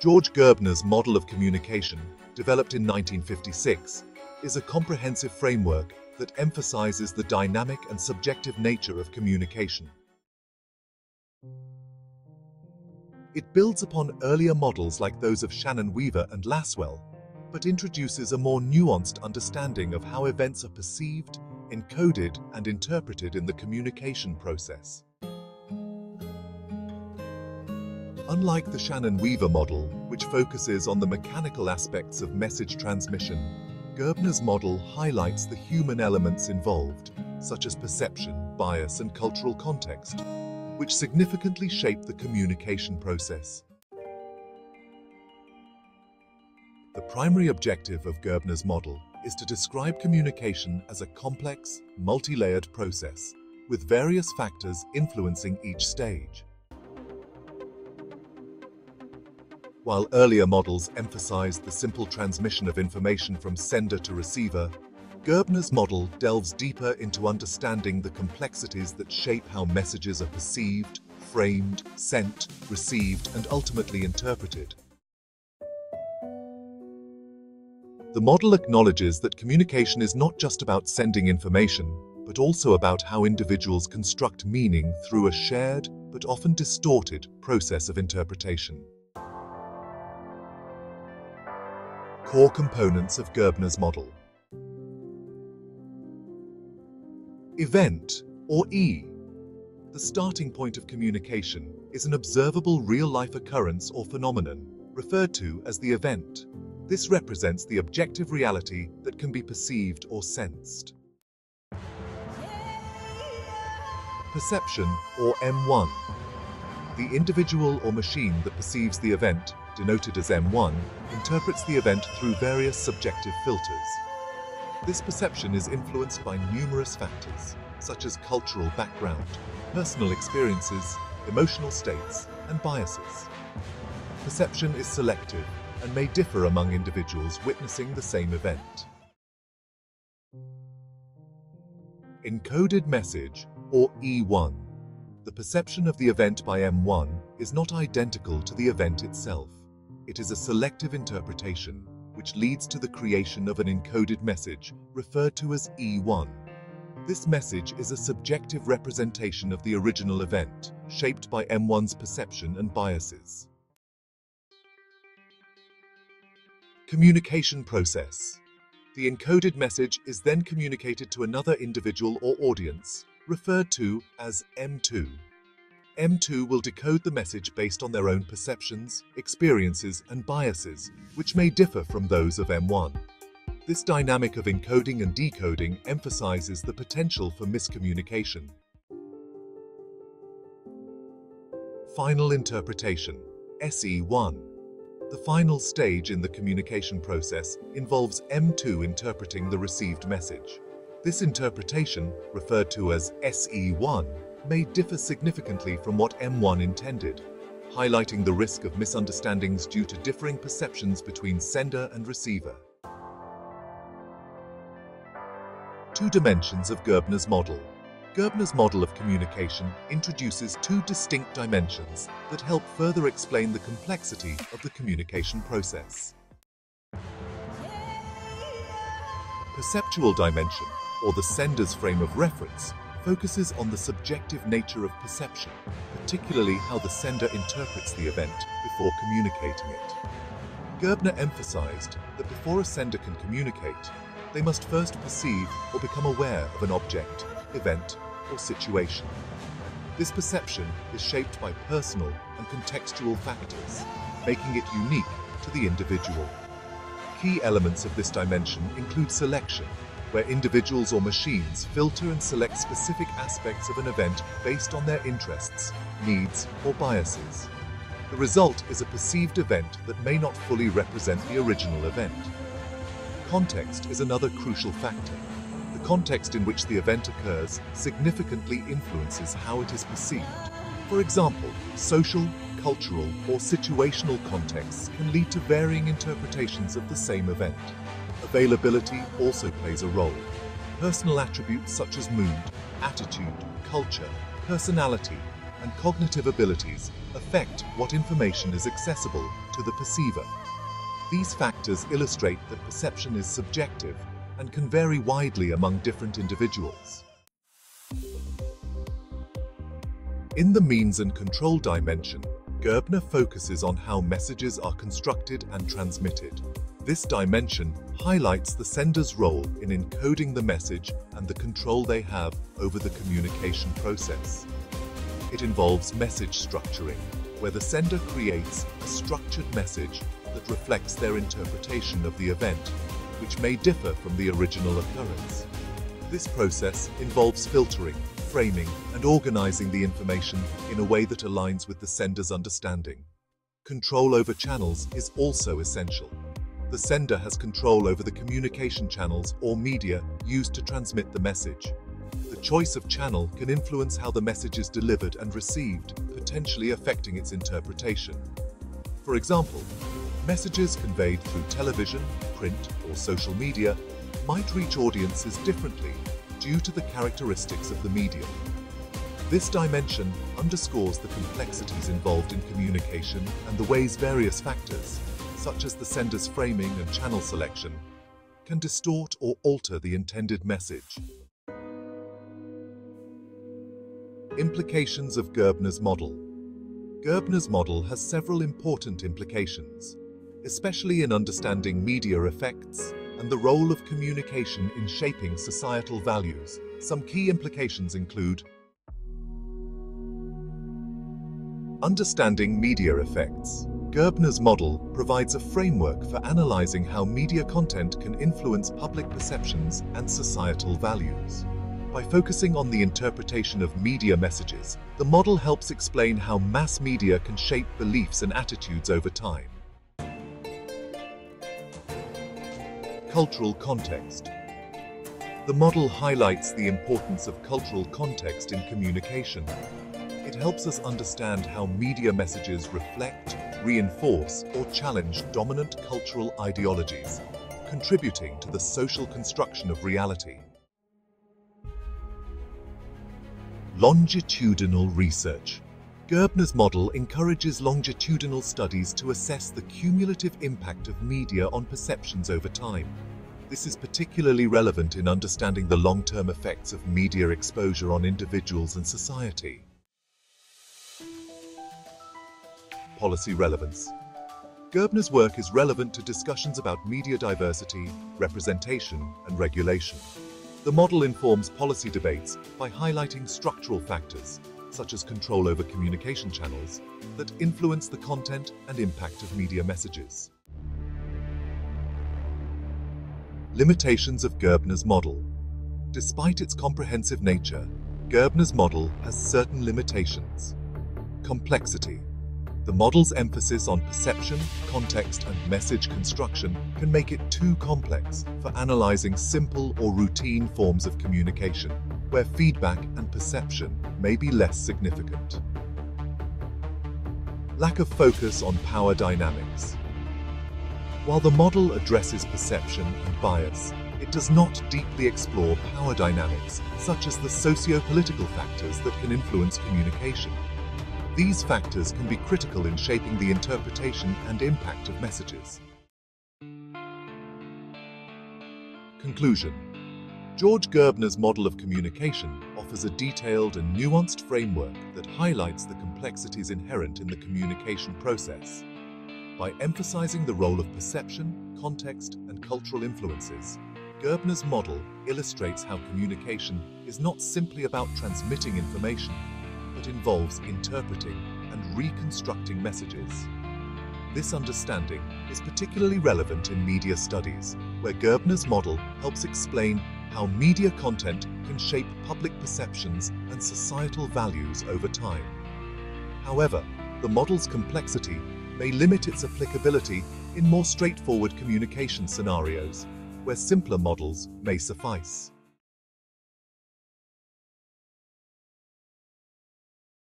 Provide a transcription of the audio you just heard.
George Gerbner's model of communication, developed in 1956, is a comprehensive framework that emphasizes the dynamic and subjective nature of communication. It builds upon earlier models like those of Shannon Weaver and Lasswell, but introduces a more nuanced understanding of how events are perceived, encoded, and interpreted in the communication process. Unlike the Shannon Weaver model, which focuses on the mechanical aspects of message transmission, Gerbner's model highlights the human elements involved, such as perception, bias, and cultural context, which significantly shape the communication process. The primary objective of Gerbner's model is to describe communication as a complex, multi-layered process, with various factors influencing each stage. While earlier models emphasized the simple transmission of information from sender to receiver, Gerbner's model delves deeper into understanding the complexities that shape how messages are perceived, framed, sent, received, and ultimately interpreted. The model acknowledges that communication is not just about sending information, but also about how individuals construct meaning through a shared, but often distorted, process of interpretation. Core components of Gerbner's model. Event, or E. The starting point of communication is an observable real-life occurrence or phenomenon, referred to as the event. This represents the objective reality that can be perceived or sensed. Perception, or M1. The individual or machine that perceives the event, denoted as M1, interprets the event through various subjective filters. This perception is influenced by numerous factors, such as cultural background, personal experiences, emotional states, and biases. Perception is selective and may differ among individuals witnessing the same event. Encoded message, or E1. The perception of the event by M1 is not identical to the event itself. It is a selective interpretation, which leads to the creation of an encoded message referred to as E1. This message is a subjective representation of the original event, shaped by M1's perception and biases. Communication process. The encoded message is then communicated to another individual or audience, referred to as M2. M2 will decode the message based on their own perceptions, experiences, and biases, which may differ from those of M1. This dynamic of encoding and decoding emphasizes the potential for miscommunication. Final interpretation, SE1. The final stage in the communication process involves M2 interpreting the received message. This interpretation, referred to as SE1, may differ significantly from what M1 intended, highlighting the risk of misunderstandings due to differing perceptions between sender and receiver. Two dimensions of Gerbner's model. Gerbner's model of communication introduces two distinct dimensions that help further explain the complexity of the communication process. Perceptual dimension, or the sender's frame of reference, focuses on the subjective nature of perception, particularly how the sender interprets the event before communicating it. Gerbner emphasized that before a sender can communicate, they must first perceive or become aware of an object, event, or situation. This perception is shaped by personal and contextual factors, making it unique to the individual. Key elements of this dimension include selection, where individuals or machines filter and select specific aspects of an event based on their interests, needs, or biases. The result is a perceived event that may not fully represent the original event. Context is another crucial factor. The context in which the event occurs significantly influences how it is perceived. For example, social, cultural, or situational contexts can lead to varying interpretations of the same event. Availability also plays a role. Personal attributes such as mood, attitude, culture, personality, and cognitive abilities affect what information is accessible to the perceiver. These factors illustrate that perception is subjective and can vary widely among different individuals. In the means and control dimension, Gerbner focuses on how messages are constructed and transmitted. This dimension highlights the sender's role in encoding the message and the control they have over the communication process. It involves message structuring, where the sender creates a structured message that reflects their interpretation of the event, which may differ from the original occurrence. This process involves filtering, framing, and organizing the information in a way that aligns with the sender's understanding. Control over channels is also essential. The sender has control over the communication channels or media used to transmit the message. The choice of channel can influence how the message is delivered and received, potentially affecting its interpretation. For example, messages conveyed through television, print, or social media might reach audiences differently due to the characteristics of the medium. This dimension underscores the complexities involved in communication and the ways various factors, such as the sender's framing and channel selection, can distort or alter the intended message. Implications of Gerbner's model. Gerbner's model has several important implications, especially in understanding media effects and the role of communication in shaping societal values. Some key implications include understanding media effects. Gerbner's model provides a framework for analyzing how media content can influence public perceptions and societal values. By focusing on the interpretation of media messages, the model helps explain how mass media can shape beliefs and attitudes over time. Cultural context. The model highlights the importance of cultural context in communication. It helps us understand how media messages reflect, reinforce, or challenge dominant cultural ideologies, contributing to the social construction of reality. Longitudinal research. Gerbner's model encourages longitudinal studies to assess the cumulative impact of media on perceptions over time. This is particularly relevant in understanding the long-term effects of media exposure on individuals and society. Policy relevance. Gerbner's work is relevant to discussions about media diversity, representation, and regulation. The model informs policy debates by highlighting structural factors, such as control over communication channels, that influence the content and impact of media messages. Limitations of Gerbner's model. Despite its comprehensive nature, Gerbner's model has certain limitations. Complexity. The model's emphasis on perception, context, and message construction can make it too complex for analyzing simple or routine forms of communication, where feedback and perception may be less significant. Lack of focus on power dynamics. While the model addresses perception and bias, it does not deeply explore power dynamics, such as the socio-political factors that can influence communication. These factors can be critical in shaping the interpretation and impact of messages. Conclusion. George Gerbner's model of communication offers a detailed and nuanced framework that highlights the complexities inherent in the communication process. By emphasizing the role of perception, context, and cultural influences, Gerbner's model illustrates how communication is not simply about transmitting information, but involves interpreting and reconstructing messages. This understanding is particularly relevant in media studies, where Gerbner's model helps explain how media content can shape public perceptions and societal values over time. However, the model's complexity may limit its applicability in more straightforward communication scenarios, where simpler models may suffice.